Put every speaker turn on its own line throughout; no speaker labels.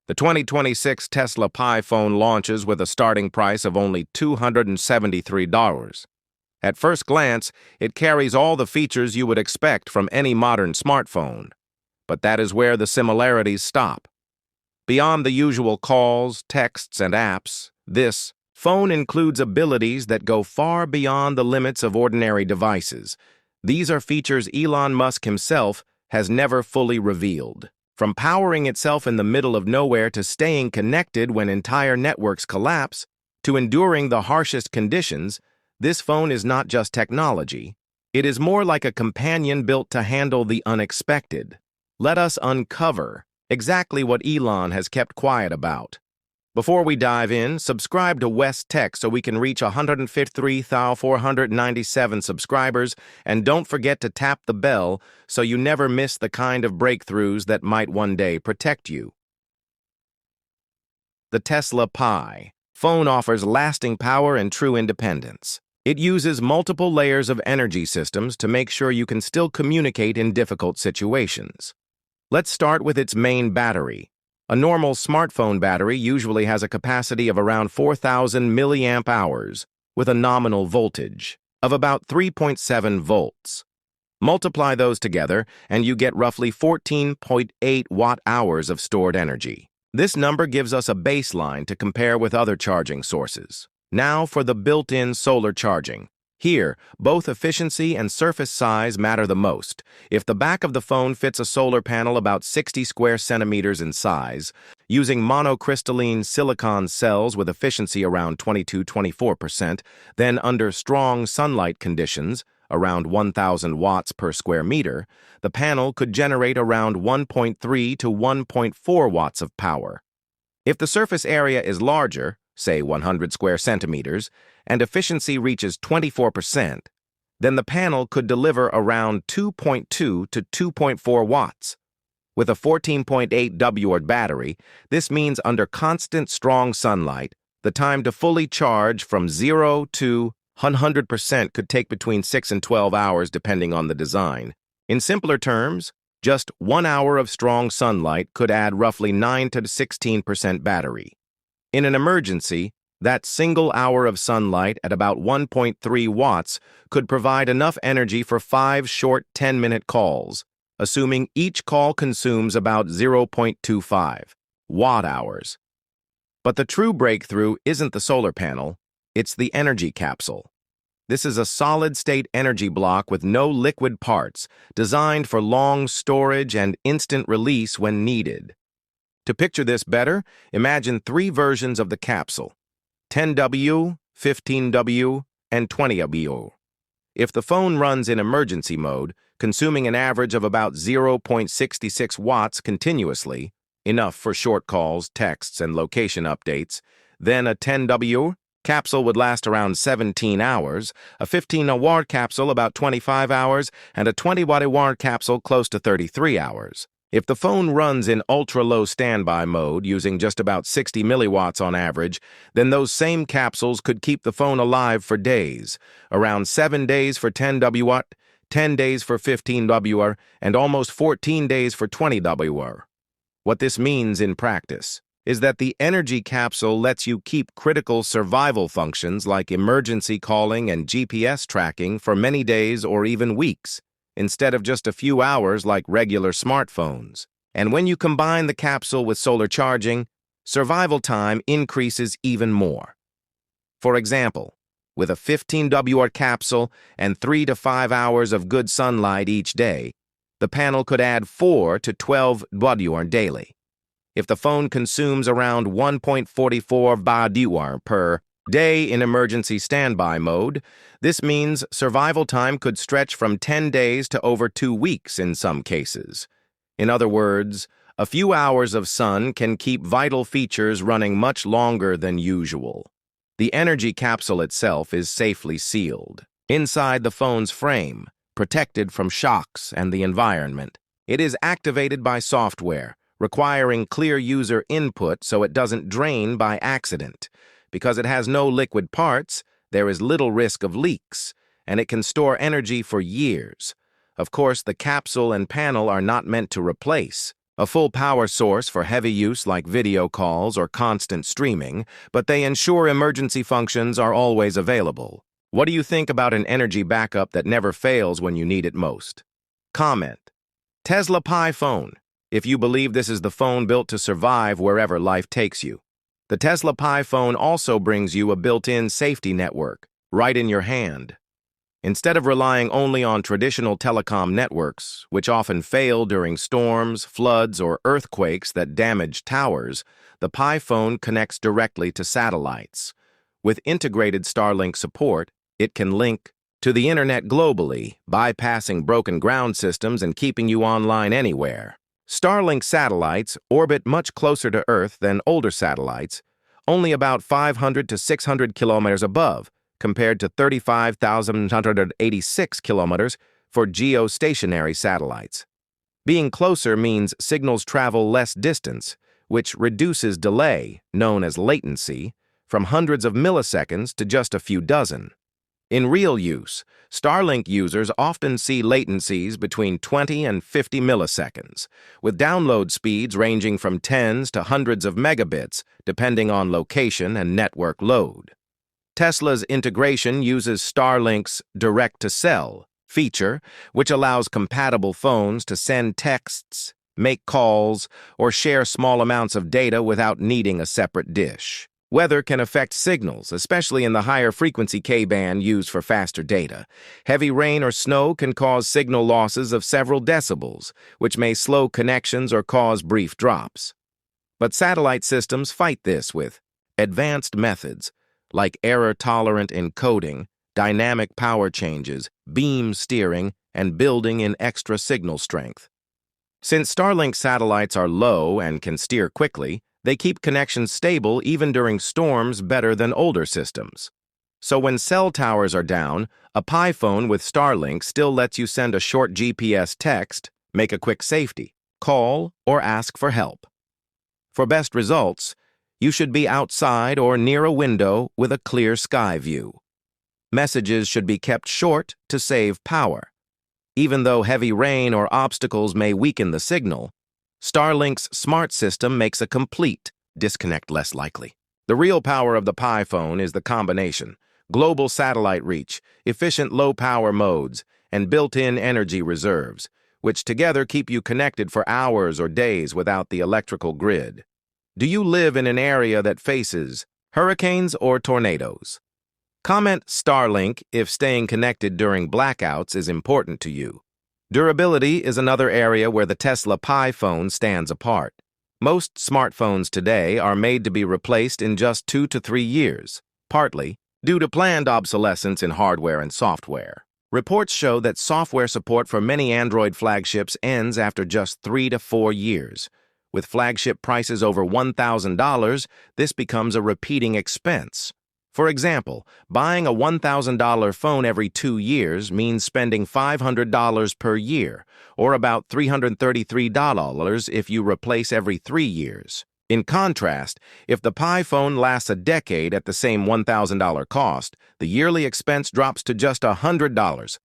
The 2026 Tesla Pi phone launches with a starting price of only $273. At first glance, it carries all the features you would expect from any modern smartphone. But that is where the similarities stop. Beyond the usual calls, texts, and apps, this phone includes abilities that go far beyond the limits of ordinary devices. These are features Elon Musk himself has never fully revealed. From powering itself in the middle of nowhere to staying connected when entire networks collapse, to enduring the harshest conditions, this phone is not just technology. It is more like a companion built to handle the unexpected. Let us uncover exactly what Elon has kept quiet about. Before we dive in, subscribe to West Tech so we can reach 153,497 subscribers, and don't forget to tap the bell so you never miss the kind of breakthroughs that might one day protect you. The Tesla Pi phone offers lasting power and true independence. It uses multiple layers of energy systems to make sure you can still communicate in difficult situations. Let's start with its main battery. A normal smartphone battery usually has a capacity of around 4,000 milliamp hours with a nominal voltage of about 3.7 volts. Multiply those together and you get roughly 14.8 watt-hours of stored energy. This number gives us a baseline to compare with other charging sources. Now for the built-in solar charging. Here, both efficiency and surface size matter the most. If the back of the phone fits a solar panel about 60 square centimeters in size, using monocrystalline silicon cells with efficiency around 22–24%, then under strong sunlight conditions, around 1,000 watts per square meter, the panel could generate around 1.3 to 1.4 watts of power. If the surface area is larger, say 100 square centimeters, and efficiency reaches 24%, then the panel could deliver around 2.2 to 2.4 watts. With a 14.8 watt battery, this means under constant strong sunlight, the time to fully charge from 0 to 100% could take between 6 and 12 hours depending on the design. In simpler terms, just 1 hour of strong sunlight could add roughly 9 to 16% battery. In an emergency, that single hour of sunlight at about 1.3 watts could provide enough energy for 5 short 10-minute calls, assuming each call consumes about 0.25 watt-hours. But the true breakthrough isn't the solar panel, it's the energy capsule. This is a solid-state energy block with no liquid parts, designed for long storage and instant release when needed. To picture this better, imagine 3 versions of the capsule: 10W, 15W, and 20W. If the phone runs in emergency mode, consuming an average of about 0.66 watts continuously, enough for short calls, texts, and location updates, then a 10W capsule would last around 17 hours, a 15W capsule about 25 hours, and a 20W capsule close to 33 hours. If the phone runs in ultra-low standby mode using just about 60 milliwatts on average, then those same capsules could keep the phone alive for days, around 7 days for 10W, 10 days for 15W, and almost 14 days for 20W. What this means in practice is that the energy capsule lets you keep critical survival functions like emergency calling and GPS tracking for many days or even weeks, instead of just a few hours like regular smartphones. And when you combine the capsule with solar charging, survival time increases even more. For example, with a 15W capsule and 3 to 5 hours of good sunlight each day, the panel could add 4 to 12W daily. If the phone consumes around 1.44 watt per day in emergency standby mode, this means survival time could stretch from 10 days to over 2 weeks in some cases. In other words, a few hours of sun can keep vital features running much longer than usual. The energy capsule itself is safely sealed inside the phone's frame, protected from shocks and the environment. It is activated by software, requiring clear user input so it doesn't drain by accident. Because it has no liquid parts, there is little risk of leaks, and it can store energy for years. Of course, the capsule and panel are not meant to replace, A full power source for heavy use like video calls or constant streaming, but they ensure emergency functions are always available. What do you think about an energy backup that never fails when you need it most? Comment. Tesla Pi phone, if you believe this is the phone built to survive wherever life takes you. The Tesla Pi phone also brings you a built-in safety network, right in your hand. Instead of relying only on traditional telecom networks, which often fail during storms, floods, or earthquakes that damage towers, the Pi phone connects directly to satellites. With integrated Starlink support, it can link to the internet globally, bypassing broken ground systems and keeping you online anywhere. Starlink satellites orbit much closer to Earth than older satellites, only about 500 to 600 kilometers above, compared to 35,186 kilometers for geostationary satellites. Being closer means signals travel less distance, which reduces delay, known as latency, from hundreds of milliseconds to just a few dozen. In real use, Starlink users often see latencies between 20 and 50 milliseconds, with download speeds ranging from tens to hundreds of megabits, depending on location and network load. Tesla's integration uses Starlink's direct-to-cell feature, which allows compatible phones to send texts, make calls, or share small amounts of data without needing a separate dish. Weather can affect signals, especially in the higher frequency K-band used for faster data. Heavy rain or snow can cause signal losses of several decibels, which may slow connections or cause brief drops. But satellite systems fight this with advanced methods, like error-tolerant encoding, dynamic power changes, beam steering, and building in extra signal strength. Since Starlink satellites are low and can steer quickly, they keep connections stable even during storms better than older systems. So when cell towers are down, a Pi phone with Starlink still lets you send a short GPS text, make a quick safety, call, or ask for help. For best results, you should be outside or near a window with a clear sky view. Messages should be kept short to save power. Even though heavy rain or obstacles may weaken the signal, Starlink's smart system makes a complete disconnect less likely. The real power of the Pi phone is the combination: global satellite reach, efficient low-power modes, and built-in energy reserves, which together keep you connected for hours or days without the electrical grid. Do you live in an area that faces hurricanes or tornadoes? Comment Starlink if staying connected during blackouts is important to you. Durability is another area where the Tesla Pi phone stands apart. Most smartphones today are made to be replaced in just 2 to 3 years, partly due to planned obsolescence in hardware and software. Reports show that software support for many Android flagships ends after just 3 to 4 years. With flagship prices over $1,000, this becomes a repeating expense. For example, buying a $1,000 phone every 2 years means spending $500 per year, or about $333 if you replace every 3 years. In contrast, if the Pi phone lasts a decade at the same $1,000 cost, the yearly expense drops to just $100.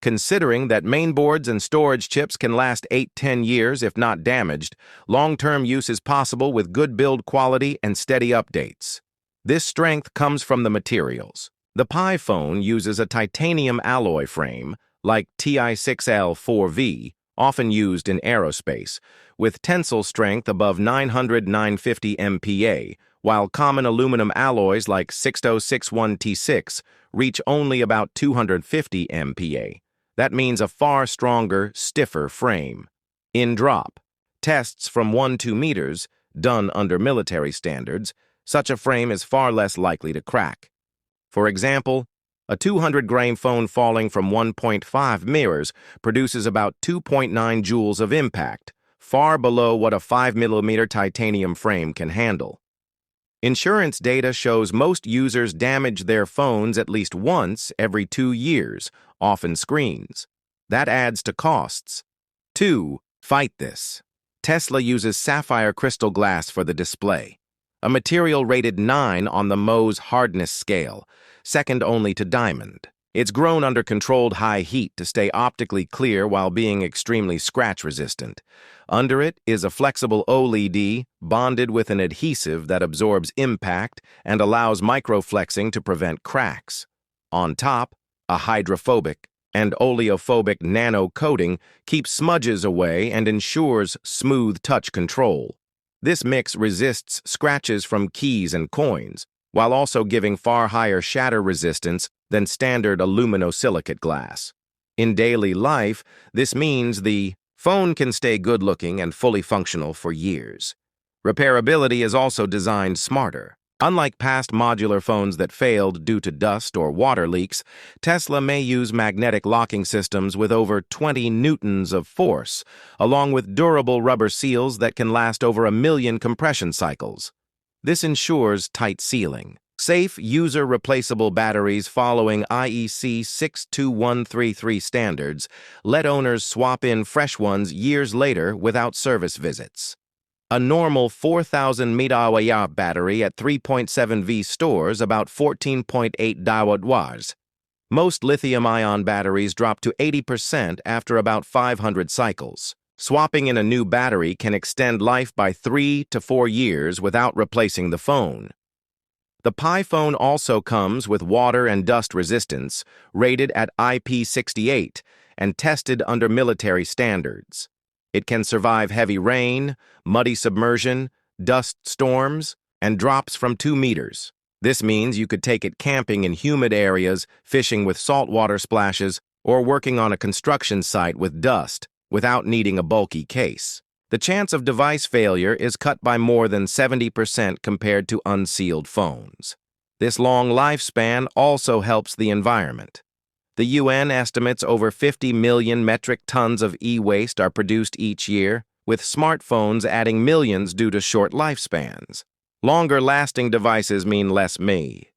Considering that mainboards and storage chips can last 8–10 years if not damaged, long-term use is possible with good build quality and steady updates. This strength comes from the materials. The Pi phone uses a titanium alloy frame, like Ti6L4V, often used in aerospace, with tensile strength above 900–950 MPa, while common aluminum alloys like 6061T6 reach only about 250 MPa. That means a far stronger, stiffer frame. In drop tests from 1–2 meters, done under military standards, such a frame is far less likely to crack. For example, a 200-gram phone falling from 1.5 meters produces about 2.9 joules of impact, far below what a 5mm titanium frame can handle. Insurance data shows most users damage their phones at least once every 2 years, often screens. That adds to costs. 2. Fight this. Tesla uses sapphire crystal glass for the display, a material rated 9 on the Mohs hardness scale, second only to diamond. It's grown under controlled high heat to stay optically clear while being extremely scratch-resistant. Under it is a flexible OLED bonded with an adhesive that absorbs impact and allows microflexing to prevent cracks. On top, a hydrophobic and oleophobic nano coating keeps smudges away and ensures smooth touch control. This mix resists scratches from keys and coins, while also giving far higher shatter resistance than standard aluminosilicate glass. In daily life, this means the phone can stay good-looking and fully functional for years. Repairability is also designed smarter. Unlike past modular phones that failed due to dust or water leaks, Tesla may use magnetic locking systems with over 20 newtons of force, along with durable rubber seals that can last over 1 million compression cycles. This ensures tight sealing. Safe, user-replaceable batteries following IEC 62133 standards let owners swap in fresh ones years later without service visits. A normal 4,000 mAh battery at 3.7V stores about 14.8 kWh. Most lithium-ion batteries drop to 80% after about 500 cycles. Swapping in a new battery can extend life by 3 to 4 years without replacing the phone. The Pi phone also comes with water and dust resistance, rated at IP68 and tested under military standards. It can survive heavy rain, muddy submersion, dust storms, and drops from 2 meters. This means you could take it camping in humid areas, fishing with saltwater splashes, or working on a construction site with dust without needing a bulky case. The chance of device failure is cut by more than 70% compared to unsealed phones. This long lifespan also helps the environment. The UN estimates over 50 million metric tons of e-waste are produced each year, with smartphones adding millions due to short lifespans. Longer-lasting devices mean less me.